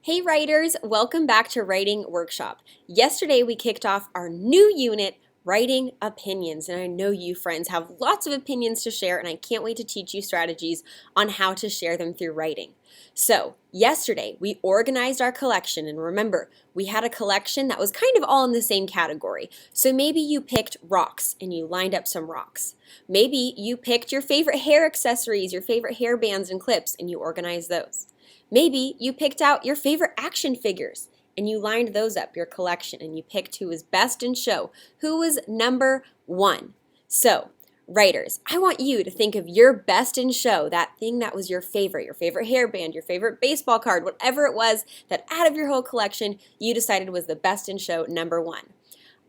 Hey writers, welcome back to Writing Workshop. Yesterday we kicked off our new unit, Writing Opinions, and I know you friends have lots of opinions to share and I can't wait to teach you strategies on how to share them through writing. So, yesterday we organized our collection, and remember, we had a collection that was kind of all in the same category. So maybe you picked rocks and you lined up some rocks. Maybe you picked your favorite hair accessories, your favorite hair bands and clips, and you organized those. Maybe you picked out your favorite action figures and you lined those up, your collection, and you picked who was best in show, who was number one. So, writers, I want you to think of your best in show, that thing that was your favorite hairband, your favorite baseball card, whatever it was that out of your whole collection you decided was the best in show, number one.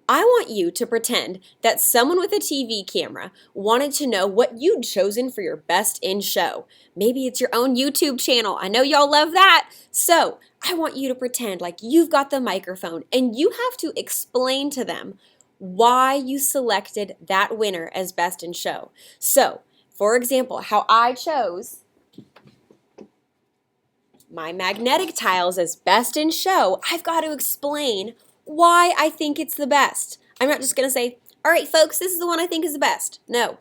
I want you to pretend that someone with a TV camera wanted to know what you'd chosen for your best in show. Maybe it's your own YouTube channel. I know y'all love that. So I want you to pretend like you've got the microphone and you have to explain to them why you selected that winner as best in show. So, for example, how I chose my magnetic tiles as best in show, I've got to explain why I think it's the best. I'm not just going to say, all right, folks, this is the one I think is the best. No,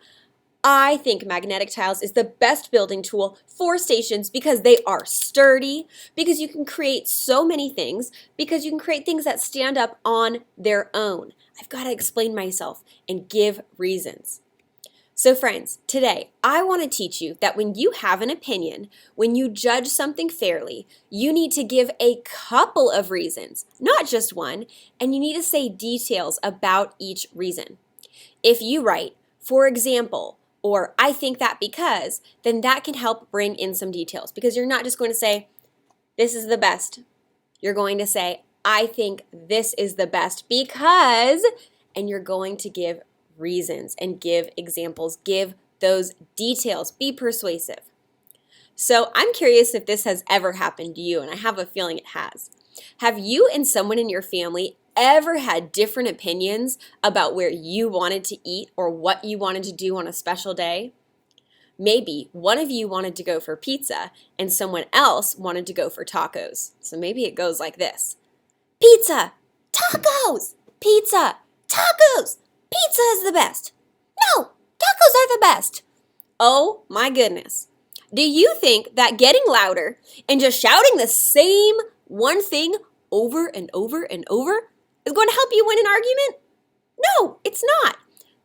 I think magnetic tiles is the best building tool for stations because they are sturdy, because you can create so many things, because you can create things that stand up on their own. I've got to explain myself and give reasons. So friends, today I want to teach you that when you have an opinion, when you judge something fairly, you need to give a couple of reasons, not just one, and you need to say details about each reason. If you write, for example, or I think that because, then that can help bring in some details because you're not just going to say, this is the best. You're going to say, I think this is the best because, and you're going to give reasons and give examples, give those details, be persuasive. So I'm curious if this has ever happened to you, and I have a feeling it has. Have you and someone in your family ever had different opinions about where you wanted to eat or what you wanted to do on a special day? Maybe one of you wanted to go for pizza and someone else wanted to go for tacos. So maybe it goes like this. Pizza, tacos, pizza, tacos. Pizza is the best. No, tacos are the best. Oh my goodness. Do you think that getting louder and just shouting the same one thing over and over and over is going to help you win an argument? No, it's not.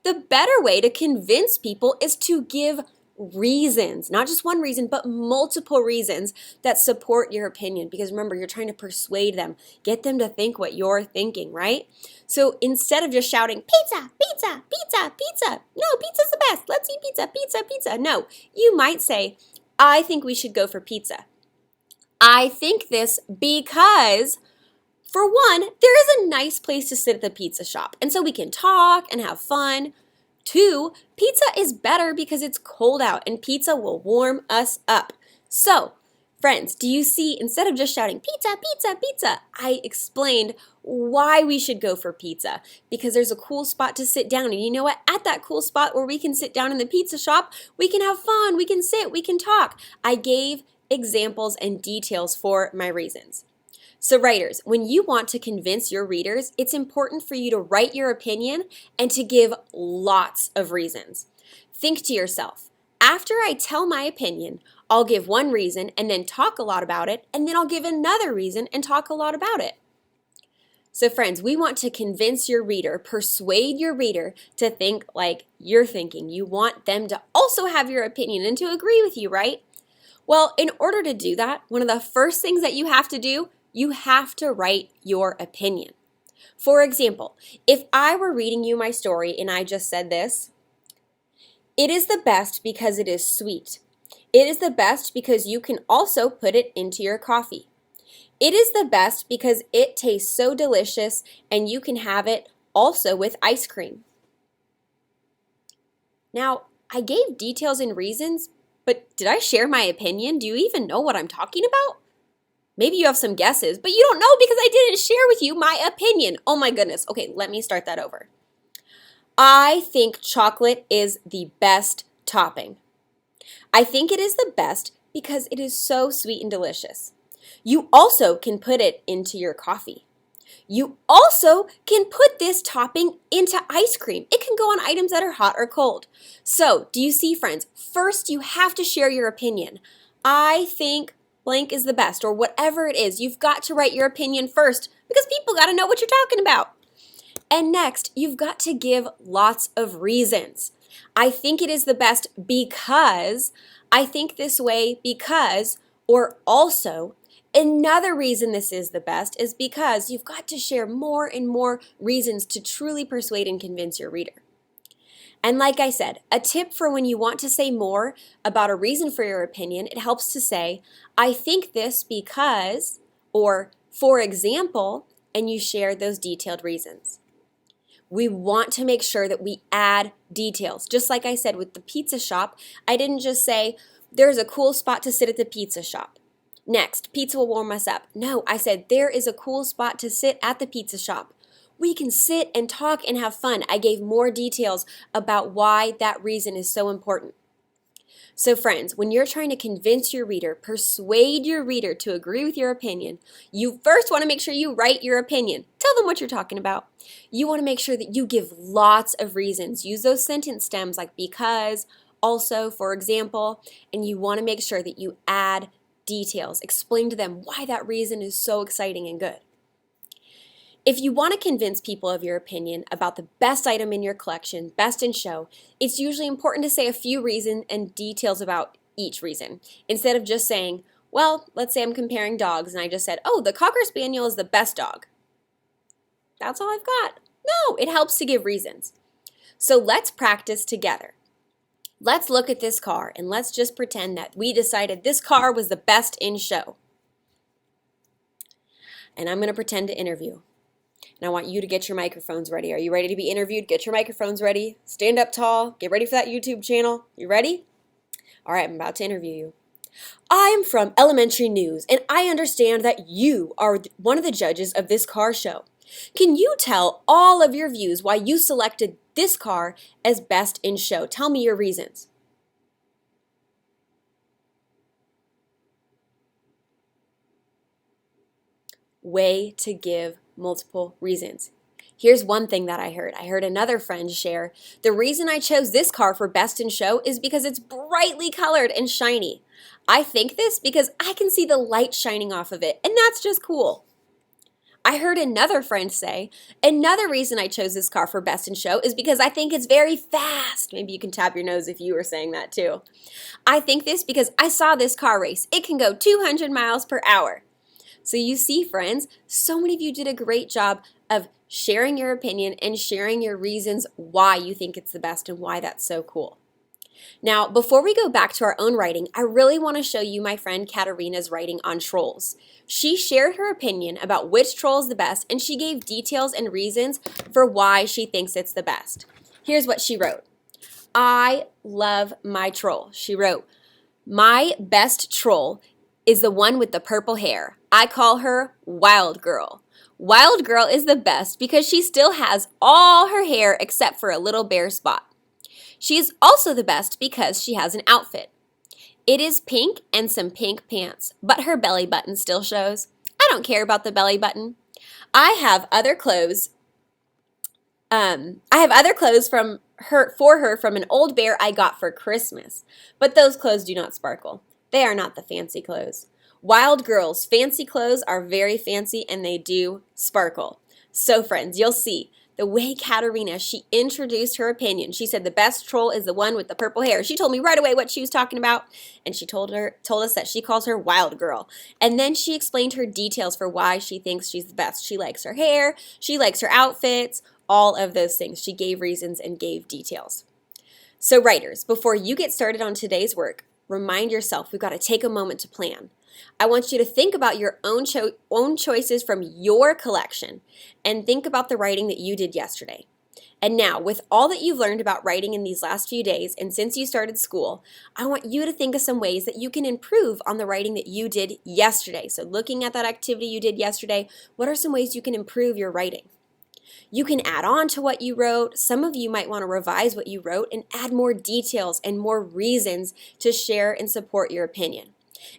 The better way to convince people is to give reasons, not just one reason, but multiple reasons that support your opinion. Because remember, you're trying to persuade them, get them to think what you're thinking, right? So instead of just shouting, pizza, pizza, pizza, pizza, no, pizza's the best, let's eat pizza, pizza, pizza. No, you might say, I think we should go for pizza. I think this because, for one, there is a nice place to sit at the pizza shop, and so we can talk and have fun. Two, pizza is better because it's cold out and pizza will warm us up. So, friends, do you see, instead of just shouting pizza, pizza, pizza, I explained why we should go for pizza. Because there's a cool spot to sit down. And you know what? At that cool spot where we can sit down in the pizza shop, we can have fun, we can sit, we can talk. I gave examples and details for my reasons. So writers, when you want to convince your readers, it's important for you to write your opinion and to give lots of reasons. Think to yourself, after I tell my opinion, I'll give one reason and then talk a lot about it, and then I'll give another reason and talk a lot about it. So friends, we want to convince your reader, persuade your reader to think like you're thinking. You want them to also have your opinion and to agree with you, right? Well, in order to do that, one of the first things that you have to do, you have to write your opinion. For example, if I were reading you my story and I just said this, it is the best because it is sweet. It is the best because you can also put it into your coffee. It is the best because it tastes so delicious and you can have it also with ice cream. Now, I gave details and reasons, but did I share my opinion? Do you even know what I'm talking about? Maybe you have some guesses, but you don't know because I didn't share with you my opinion. Oh my goodness. Okay, let me start that over. I think chocolate is the best topping. I think it is the best because it is so sweet and delicious. You also can put it into your coffee. You also can put this topping into ice cream. It can go on items that are hot or cold. So, do you see, friends? First, you have to share your opinion. I think blank is the best, or whatever it is. You've got to write your opinion first because people got to know what you're talking about. And next, you've got to give lots of reasons. I think it is the best because, I think this way because, or also. Another reason this is the best is because you've got to share more and more reasons to truly persuade and convince your reader. And like I said, a tip for when you want to say more about a reason for your opinion, it helps to say, I think this because, or for example, and you share those detailed reasons. We want to make sure that we add details. Just like I said with the pizza shop, I didn't just say, there's a cool spot to sit at the pizza shop. Next, pizza will warm us up. No, I said there is a cool spot to sit at the pizza shop. We can sit and talk and have fun. I gave more details about why that reason is so important. So friends, when you're trying to convince your reader, persuade your reader to agree with your opinion, you first want to make sure you write your opinion. Tell them what you're talking about. You want to make sure that you give lots of reasons. Use those sentence stems like because, also, for example, and you want to make sure that you add details. Explain to them why that reason is so exciting and good. If you want to convince people of your opinion about the best item in your collection, best in show, it's usually important to say a few reasons and details about each reason. Instead of just saying, well, let's say I'm comparing dogs and I just said, oh, the Cocker Spaniel is the best dog. That's all I've got. No, it helps to give reasons. So let's practice together. Let's look at this car and let's just pretend that we decided this car was the best in show. And I'm going to pretend to interview. And I want you to get your microphones ready. Are you ready to be interviewed? Get your microphones ready. Stand up tall. Get ready for that YouTube channel. You ready? All right, I'm about to interview you. I'm from Elementary News, and I understand that you are one of the judges of this car show. Can you tell all of your views why you selected this car as best in show? Tell me your reasons. Way to give multiple reasons. Here's one thing that I heard. I heard another friend share, the reason I chose this car for best in show is because it's brightly colored and shiny. I think this because I can see the light shining off of it, and that's just cool. I heard another friend say, another reason I chose this car for best in show is because I think it's very fast. Maybe you can tap your nose if you were saying that too. I think this because I saw this car race. It can go 200 miles per hour. So you see, friends, so many of you did a great job of sharing your opinion and sharing your reasons why you think it's the best and why that's so cool. Now, before we go back to our own writing, I really want to show you my friend Katarina's writing on trolls. She shared her opinion about which troll is the best, and she gave details and reasons for why she thinks it's the best. Here's what she wrote. I love my troll. She wrote, my best troll is the one with the purple hair. I call her Wild Girl. Wild Girl is the best because she still has all her hair except for a little bare spot. She is also the best because she has an outfit. It is pink and some pink pants, but her belly button still shows. I don't care about the belly button. I have other clothes. For her from an old bear I got for Christmas, but those clothes do not sparkle. They are not the fancy clothes. Wild Girl's fancy clothes are very fancy and they do sparkle. So friends, you'll see the way Katarina, she introduced her opinion. She said the best troll is the one with the purple hair. She told me right away what she was talking about, and she told us that she calls her Wild Girl. And then she explained her details for why she thinks she's the best. She likes her hair, she likes her outfits, all of those things. She gave reasons and gave details. So writers, before you get started on today's work, remind yourself we've got to take a moment to plan. I want you to think about your own choices from your collection and think about the writing that you did yesterday. And now, with all that you've learned about writing in these last few days and since you started school, I want you to think of some ways that you can improve on the writing that you did yesterday. So looking at that activity you did yesterday, what are some ways you can improve your writing? You can add on to what you wrote. Some of you might want to revise what you wrote and add more details and more reasons to share and support your opinion.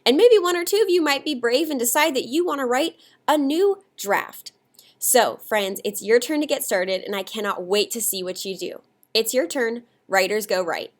And maybe one or two of you might be brave and decide that you want to write a new draft. So, friends, it's your turn to get started, and I cannot wait to see what you do. It's your turn. Writers go write.